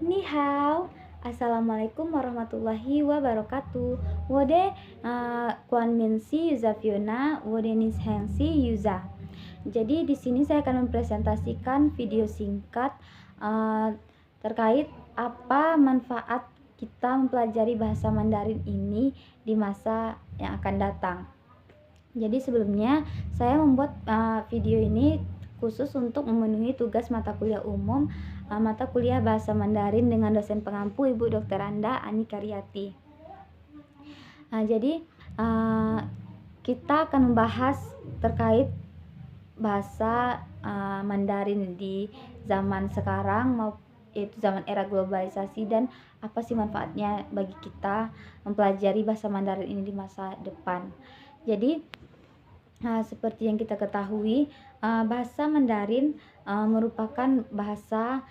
Ni hao, Assalamualaikum warahmatullahi wabarakatuh. Wode Kuan Min Si Yuza Fiona, Wode Nis Heng Si Yuza. Jadi di sini saya akan mempresentasikan video singkat terkait apa manfaat kita mempelajari bahasa Mandarin ini di masa yang akan datang. Jadi sebelumnya saya membuat video ini khusus untuk memenuhi tugas mata kuliah umum mata kuliah bahasa Mandarin dengan dosen pengampu Ibu Dr. Anda Ani Karyati. Jadi kita akan membahas terkait bahasa Mandarin di zaman sekarang, yaitu zaman era globalisasi, dan apa sih manfaatnya bagi kita mempelajari bahasa Mandarin ini di masa depan. Jadi seperti yang kita ketahui, bahasa Mandarin merupakan bahasa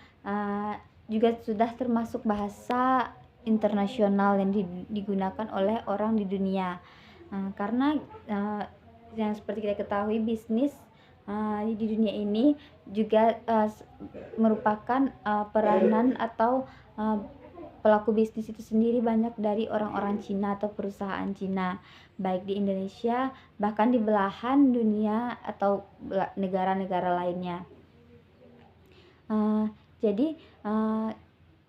juga sudah termasuk bahasa internasional yang digunakan oleh orang di dunia, karena yang seperti kita ketahui, bisnis di dunia ini juga merupakan peranan atau pelaku bisnis itu sendiri banyak dari orang-orang Cina atau perusahaan Cina, baik di Indonesia bahkan di belahan dunia atau negara-negara lainnya. Jadi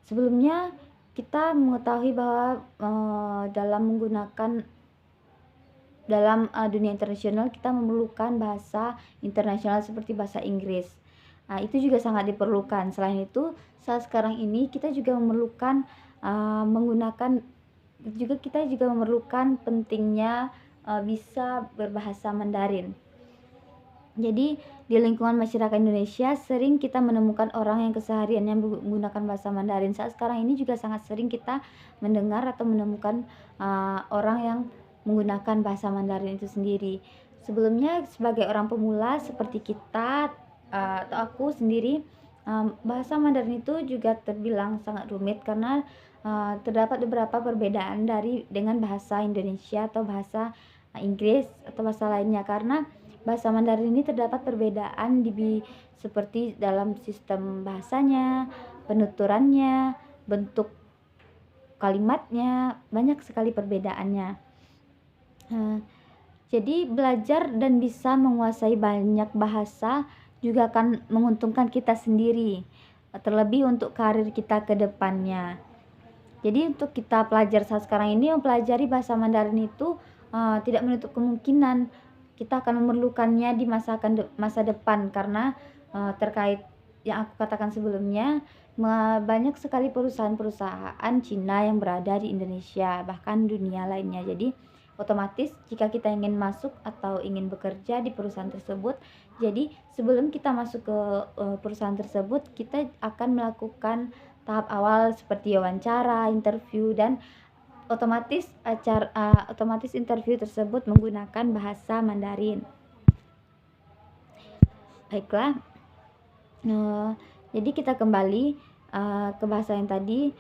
sebelumnya kita mengetahui bahwa dalam dunia internasional kita memerlukan bahasa internasional seperti bahasa Inggris. Itu juga sangat diperlukan. Selain itu, saat sekarang ini kita juga memerlukan kita juga memerlukan pentingnya bisa berbahasa Mandarin. Jadi di lingkungan masyarakat Indonesia sering kita menemukan orang yang kesehariannya menggunakan bahasa Mandarin. Saat sekarang ini juga sangat sering kita mendengar atau menemukan orang yang menggunakan bahasa Mandarin itu sendiri. Sebelumnya sebagai orang pemula seperti kita atau aku sendiri, bahasa Mandarin itu juga terbilang sangat rumit karena terdapat beberapa perbedaan dengan bahasa Indonesia atau bahasa Inggris atau bahasa lainnya, karena bahasa Mandarin ini terdapat perbedaan seperti dalam sistem bahasanya, penuturannya, bentuk kalimatnya, banyak sekali perbedaannya. Jadi belajar dan bisa menguasai banyak bahasa juga akan menguntungkan kita sendiri, terlebih untuk karir kita ke depannya. Jadi untuk kita pelajar saat sekarang ini mempelajari bahasa Mandarin itu tidak menutup kemungkinan kita akan memerlukannya di masa depan, karena terkait yang aku katakan sebelumnya, banyak sekali perusahaan-perusahaan Cina yang berada di Indonesia bahkan dunia lainnya. Jadi otomatis jika kita ingin masuk atau ingin bekerja di perusahaan tersebut, jadi sebelum kita masuk ke perusahaan tersebut, kita akan melakukan tahap awal seperti wawancara, interview, dan otomatis interview tersebut menggunakan bahasa Mandarin. Baiklah, jadi kita kembali ke bahasa yang tadi.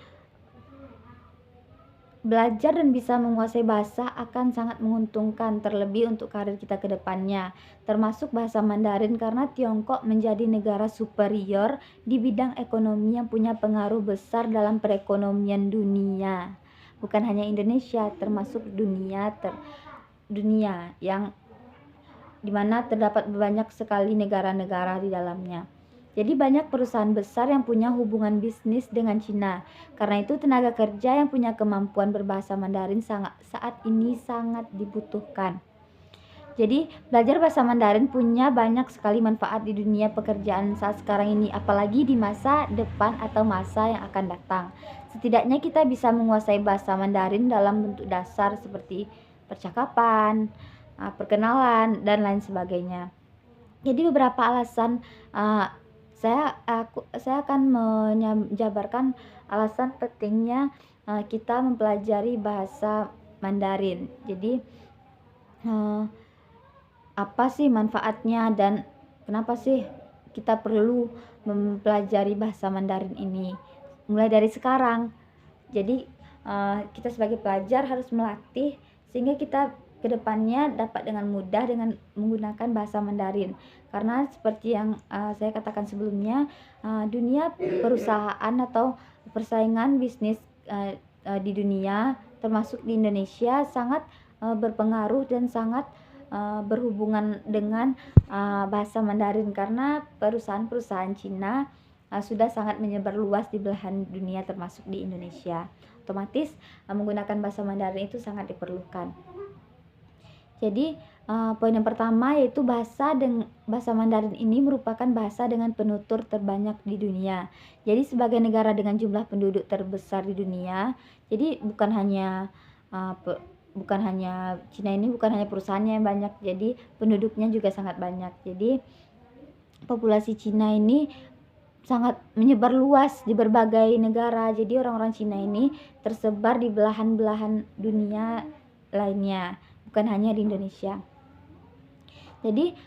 Belajar dan bisa menguasai bahasa akan sangat menguntungkan, terlebih untuk karir kita ke depannya, termasuk bahasa Mandarin, karena Tiongkok menjadi negara superior di bidang ekonomi yang punya pengaruh besar dalam perekonomian dunia. Bukan hanya Indonesia, termasuk dunia yang dimana terdapat banyak sekali negara-negara di dalamnya. Jadi banyak perusahaan besar yang punya hubungan bisnis dengan Cina. Karena itu tenaga kerja yang punya kemampuan berbahasa Mandarin saat ini sangat dibutuhkan. Jadi belajar bahasa Mandarin punya banyak sekali manfaat di dunia pekerjaan saat sekarang ini, apalagi di masa depan atau masa yang akan datang. Setidaknya kita bisa menguasai bahasa Mandarin dalam bentuk dasar seperti percakapan, perkenalan, dan lain sebagainya. Jadi beberapa alasan saya akan menjabarkan alasan pentingnya kita mempelajari bahasa Mandarin. Jadi apa sih manfaatnya dan kenapa sih kita perlu mempelajari bahasa Mandarin ini mulai dari sekarang. Jadi kita sebagai pelajar harus melatih sehingga kita kedepannya dapat dengan mudah dengan menggunakan bahasa Mandarin, karena seperti yang saya katakan sebelumnya, dunia perusahaan atau persaingan bisnis di dunia, termasuk di Indonesia, sangat berpengaruh dan sangat berhubungan dengan bahasa Mandarin, karena perusahaan-perusahaan Cina sudah sangat menyebar luas di belahan dunia termasuk di Indonesia. Otomatis menggunakan bahasa Mandarin itu sangat diperlukan. Jadi poin yang pertama yaitu bahasa Mandarin ini merupakan bahasa dengan penutur terbanyak di dunia. Jadi sebagai negara dengan jumlah penduduk terbesar di dunia, jadi bukan hanya Cina ini bukan hanya perusahaannya yang banyak, jadi penduduknya juga sangat banyak. Jadi populasi Cina ini sangat menyebar luas di berbagai negara. Jadi orang-orang Cina ini tersebar di belahan-belahan dunia lainnya, bukan hanya di Indonesia. Jadi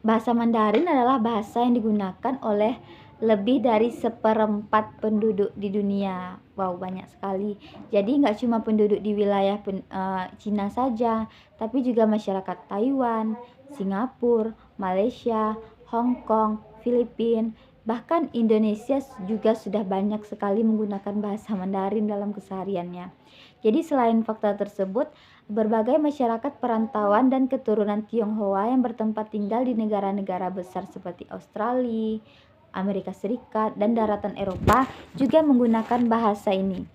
bahasa Mandarin adalah bahasa yang digunakan oleh lebih dari 1/4 penduduk di dunia. Wow, banyak sekali. Jadi nggak cuma penduduk di wilayah Cina saja, tapi juga masyarakat Taiwan, Singapura, Malaysia, Hong Kong, Filipina, bahkan Indonesia juga sudah banyak sekali menggunakan bahasa Mandarin dalam kesehariannya. Jadi selain fakta tersebut, berbagai masyarakat perantauan dan keturunan Tionghoa yang bertempat tinggal di negara-negara besar seperti Australia, Amerika Serikat, dan daratan Eropa juga menggunakan bahasa ini.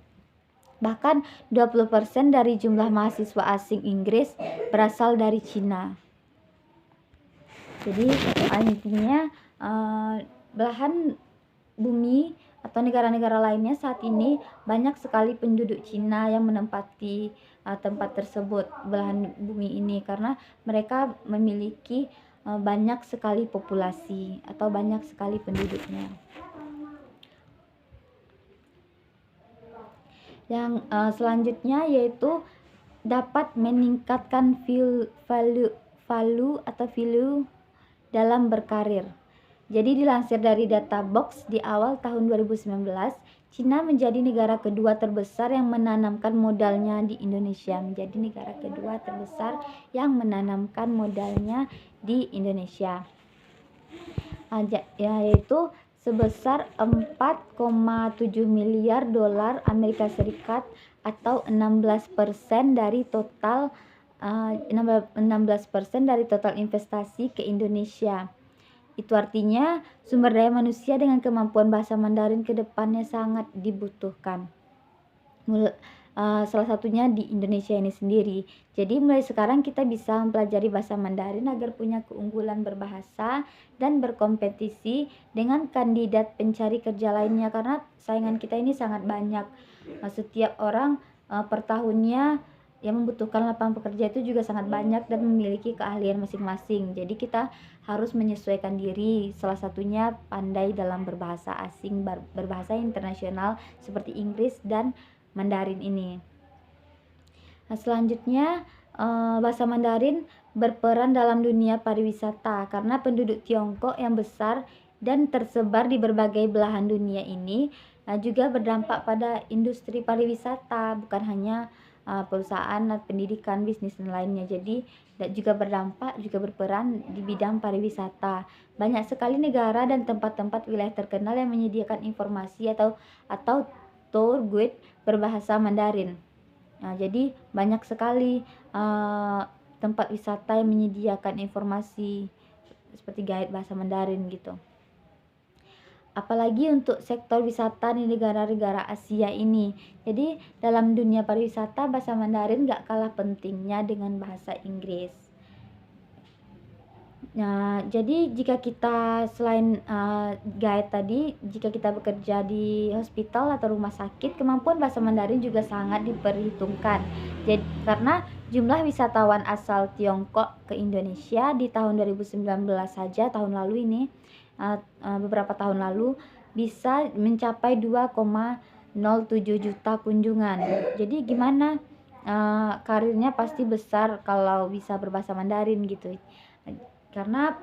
Bahkan 20% dari jumlah mahasiswa asing Inggris berasal dari Cina. Jadi intinya belahan bumi atau negara-negara lainnya saat ini banyak sekali penduduk Cina yang menempati tempat tersebut, belahan bumi ini, karena mereka memiliki banyak sekali populasi atau banyak sekali penduduknya. Yang selanjutnya yaitu dapat meningkatkan value dalam berkarir. Jadi dilansir dari data Box di awal tahun 2019, Cina menjadi negara kedua terbesar yang menanamkan modalnya di Indonesia. Menjadi negara kedua terbesar yang menanamkan modalnya di Indonesia. Yaitu sebesar 4,7 miliar dolar Amerika Serikat atau 16% dari total 16% dari total investasi ke Indonesia. Itu artinya sumber daya manusia dengan kemampuan bahasa Mandarin ke depannya sangat dibutuhkan. Salah satunya di Indonesia ini sendiri. Jadi mulai sekarang kita bisa mempelajari bahasa Mandarin agar punya keunggulan berbahasa dan berkompetisi dengan kandidat pencari kerja lainnya, karena saingan kita ini sangat banyak. Setiap orang per tahunnya yang membutuhkan lapangan pekerja itu juga sangat banyak dan memiliki keahlian masing-masing. Jadi kita harus menyesuaikan diri, salah satunya pandai dalam berbahasa asing, berbahasa internasional seperti Inggris dan Mandarin ini. Nah, selanjutnya bahasa Mandarin berperan dalam dunia pariwisata, karena penduduk Tiongkok yang besar dan tersebar di berbagai belahan dunia ini juga berdampak pada industri pariwisata, bukan hanya perusahaan, pendidikan, bisnis dan lainnya. Jadi juga berperan di bidang pariwisata. Banyak sekali negara dan tempat-tempat wilayah terkenal yang menyediakan informasi atau tour guide berbahasa Mandarin. Nah, jadi banyak sekali tempat wisata yang menyediakan informasi seperti guide bahasa Mandarin gitu. Apalagi untuk sektor wisata di negara-negara Asia ini. Jadi dalam dunia pariwisata bahasa Mandarin gak kalah pentingnya dengan bahasa Inggris. Nah, jadi jika kita selain guide tadi, jika kita bekerja di hospital atau rumah sakit, kemampuan bahasa Mandarin juga sangat diperhitungkan. Jadi karena jumlah wisatawan asal Tiongkok ke Indonesia di tahun 2019 saja, tahun lalu ini, beberapa tahun lalu bisa mencapai 2,07 juta kunjungan. Jadi gimana karirnya pasti besar kalau bisa berbahasa Mandarin gitu. Karena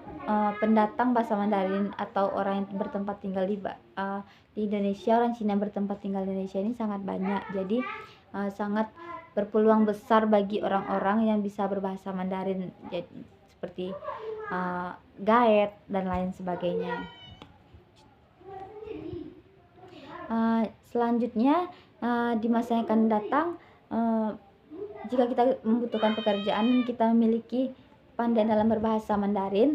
pendatang bahasa Mandarin atau orang yang bertempat tinggal di Indonesia, orang Cina bertempat tinggal di Indonesia ini sangat banyak. Jadi sangat berpeluang besar bagi orang-orang yang bisa berbahasa Mandarin, jadi seperti guide dan lain sebagainya. Selanjutnya, di masa yang akan datang, eee, jika kita membutuhkan pekerjaan dan kita memiliki pandai dalam berbahasa Mandarin,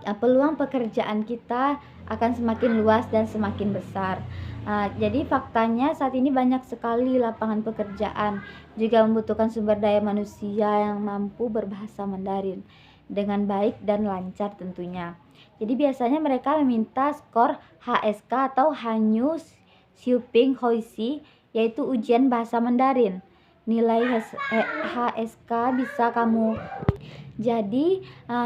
peluang pekerjaan kita akan semakin luas dan semakin besar. Jadi faktanya saat ini banyak sekali lapangan pekerjaan, juga membutuhkan sumber daya manusia yang mampu berbahasa Mandarin dengan baik dan lancar tentunya. Jadi biasanya mereka meminta skor HSK atau Hanyu Xiuping Hoishi, yaitu ujian bahasa Mandarin. Nilai HSK bisa kamu jadi,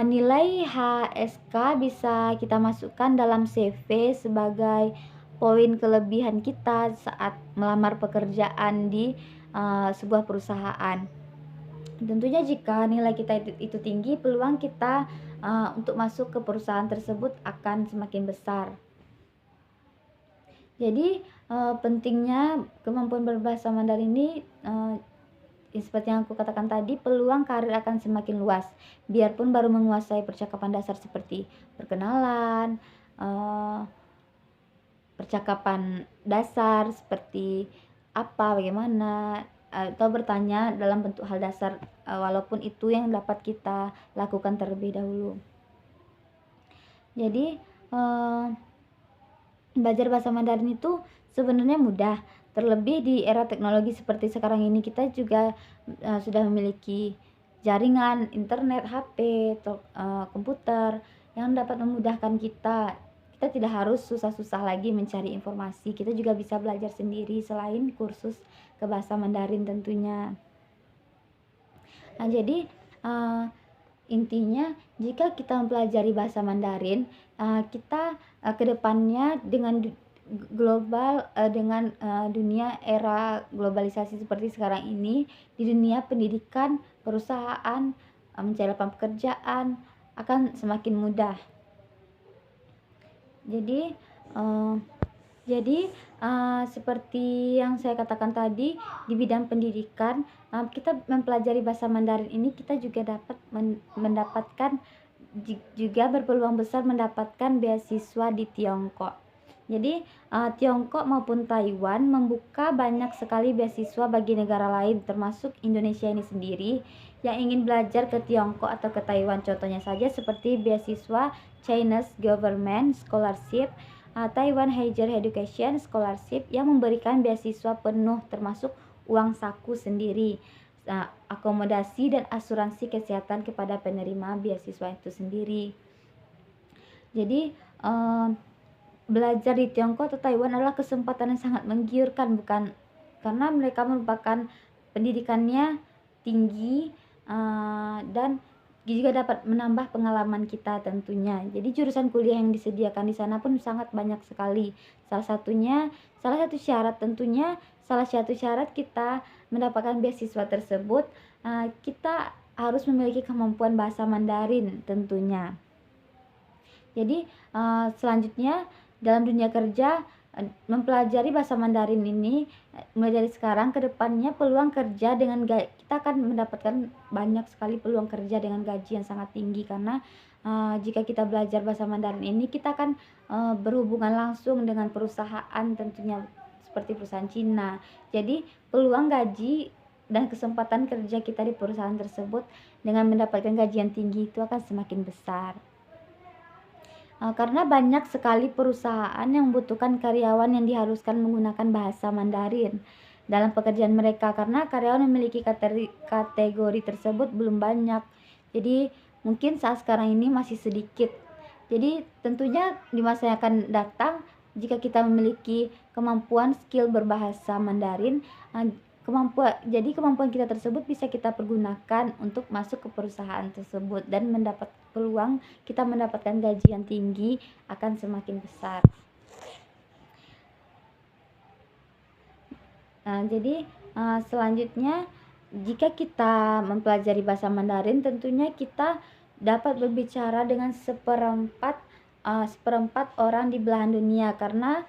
nilai HSK bisa kita masukkan dalam CV sebagai poin kelebihan kita saat melamar pekerjaan di, sebuah perusahaan. Tentunya jika nilai kita itu tinggi, peluang kita, untuk masuk ke perusahaan tersebut akan semakin besar. Jadi, pentingnya kemampuan berbahasa Mandarin ini, seperti yang aku katakan tadi, peluang karir akan semakin luas. Biarpun baru menguasai percakapan dasar seperti perkenalan, percakapan dasar seperti apa, bagaimana, atau bertanya dalam bentuk hal dasar, walaupun itu yang dapat kita lakukan terlebih dahulu. Jadi, belajar bahasa Mandarin itu sebenarnya mudah. Terlebih di era teknologi seperti sekarang ini, kita juga sudah memiliki jaringan internet, HP, komputer yang dapat memudahkan kita. Kita tidak harus susah-susah lagi mencari informasi. Kita juga bisa belajar sendiri selain kursus ke bahasa Mandarin tentunya. Jadi intinya jika kita mempelajari bahasa Mandarin, kita kedepannya dengan dunia era globalisasi seperti sekarang ini, di dunia pendidikan, perusahaan, mencari lapangan pekerjaan akan semakin mudah. Jadi seperti yang saya katakan tadi, di bidang pendidikan, kita mempelajari bahasa Mandarin ini, kita juga dapat mendapatkan juga berpeluang besar mendapatkan beasiswa di Tiongkok. Jadi Tiongkok maupun Taiwan membuka banyak sekali beasiswa bagi negara lain, termasuk Indonesia ini sendiri yang ingin belajar ke Tiongkok atau ke Taiwan. Contohnya saja seperti beasiswa Chinese Government Scholarship, Taiwan Higher Education Scholarship yang memberikan beasiswa penuh termasuk uang saku sendiri, akomodasi dan asuransi kesehatan kepada penerima beasiswa itu sendiri. Jadi belajar di Tiongkok atau Taiwan adalah kesempatan yang sangat menggiurkan, bukan karena mereka merupakan pendidikannya tinggi, dan juga dapat menambah pengalaman kita tentunya. Jadi jurusan kuliah yang disediakan di sana pun sangat banyak sekali. Salah satu syarat kita mendapatkan beasiswa tersebut, kita harus memiliki kemampuan bahasa Mandarin tentunya. Jadi selanjutnya dalam dunia kerja, mempelajari bahasa Mandarin ini mulai dari sekarang ke depannya, peluang kerja dengan kita akan mendapatkan banyak sekali peluang kerja dengan gaji yang sangat tinggi, karena jika kita belajar bahasa Mandarin ini, kita akan berhubungan langsung dengan perusahaan tentunya seperti perusahaan Cina. Jadi peluang gaji dan kesempatan kerja kita di perusahaan tersebut dengan mendapatkan gaji yang tinggi itu akan semakin besar. Karena banyak sekali perusahaan yang membutuhkan karyawan yang diharuskan menggunakan bahasa Mandarin dalam pekerjaan mereka, karena karyawan memiliki kategori tersebut belum banyak. Jadi mungkin saat sekarang ini masih sedikit. Jadi tentunya di masa yang akan datang, jika kita memiliki kemampuan skill berbahasa Mandarin, kemampuan kita tersebut bisa kita pergunakan untuk masuk ke perusahaan tersebut dan mendapat peluang kita mendapatkan gaji yang tinggi akan semakin besar. Jadi selanjutnya, jika kita mempelajari bahasa Mandarin, tentunya kita dapat berbicara dengan seperempat orang di belahan dunia, karena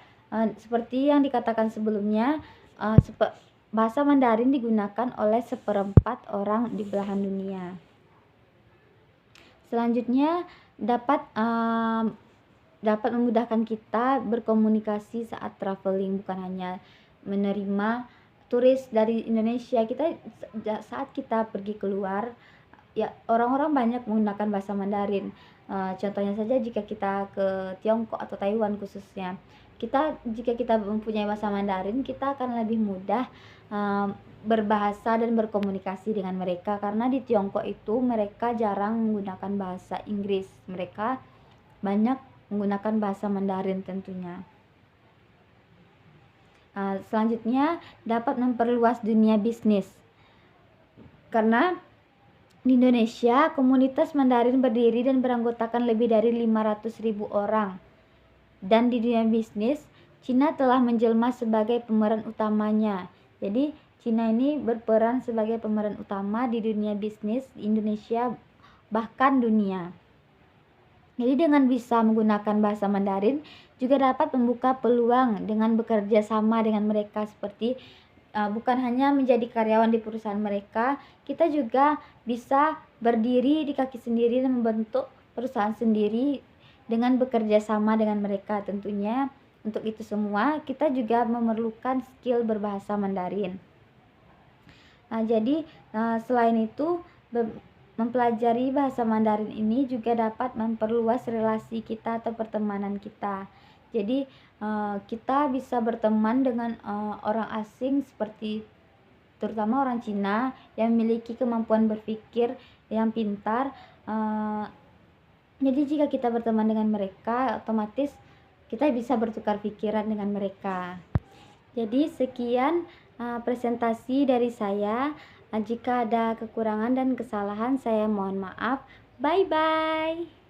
seperti yang dikatakan sebelumnya, bahasa Mandarin digunakan oleh seperempat orang di belahan dunia. Selanjutnya dapat dapat memudahkan kita berkomunikasi saat traveling, bukan hanya menerima turis dari Indonesia. Saat kita pergi keluar, ya orang-orang banyak menggunakan bahasa Mandarin. Contohnya saja jika kita ke Tiongkok atau Taiwan khususnya, jika kita mempunyai bahasa Mandarin, kita akan lebih mudah berbahasa dan berkomunikasi dengan mereka, karena di Tiongkok itu mereka jarang menggunakan bahasa Inggris, mereka banyak menggunakan bahasa Mandarin tentunya. Selanjutnya, dapat memperluas dunia bisnis. Karena di Indonesia, komunitas Mandarin berdiri dan beranggotakan lebih dari 500.000 orang. Dan di dunia bisnis, Cina telah menjelma sebagai pemeran utamanya. Jadi, Cina ini berperan sebagai pemeran utama di dunia bisnis di Indonesia, bahkan dunia. Jadi dengan bisa menggunakan bahasa Mandarin juga dapat membuka peluang dengan bekerja sama dengan mereka, seperti bukan hanya menjadi karyawan di perusahaan mereka, kita juga bisa berdiri di kaki sendiri dan membentuk perusahaan sendiri dengan bekerja sama dengan mereka. Tentunya untuk itu semua kita juga memerlukan skill berbahasa Mandarin. Jadi selain itu, mempelajari bahasa Mandarin ini juga dapat memperluas relasi kita atau pertemanan kita. Jadi kita bisa berteman dengan orang asing, seperti terutama orang Cina yang memiliki kemampuan berpikir yang pintar. Jadi jika kita berteman dengan mereka, otomatis kita bisa bertukar pikiran dengan mereka. Jadi sekian presentasi dari saya. Jika ada kekurangan dan kesalahan, saya mohon maaf. Bye bye.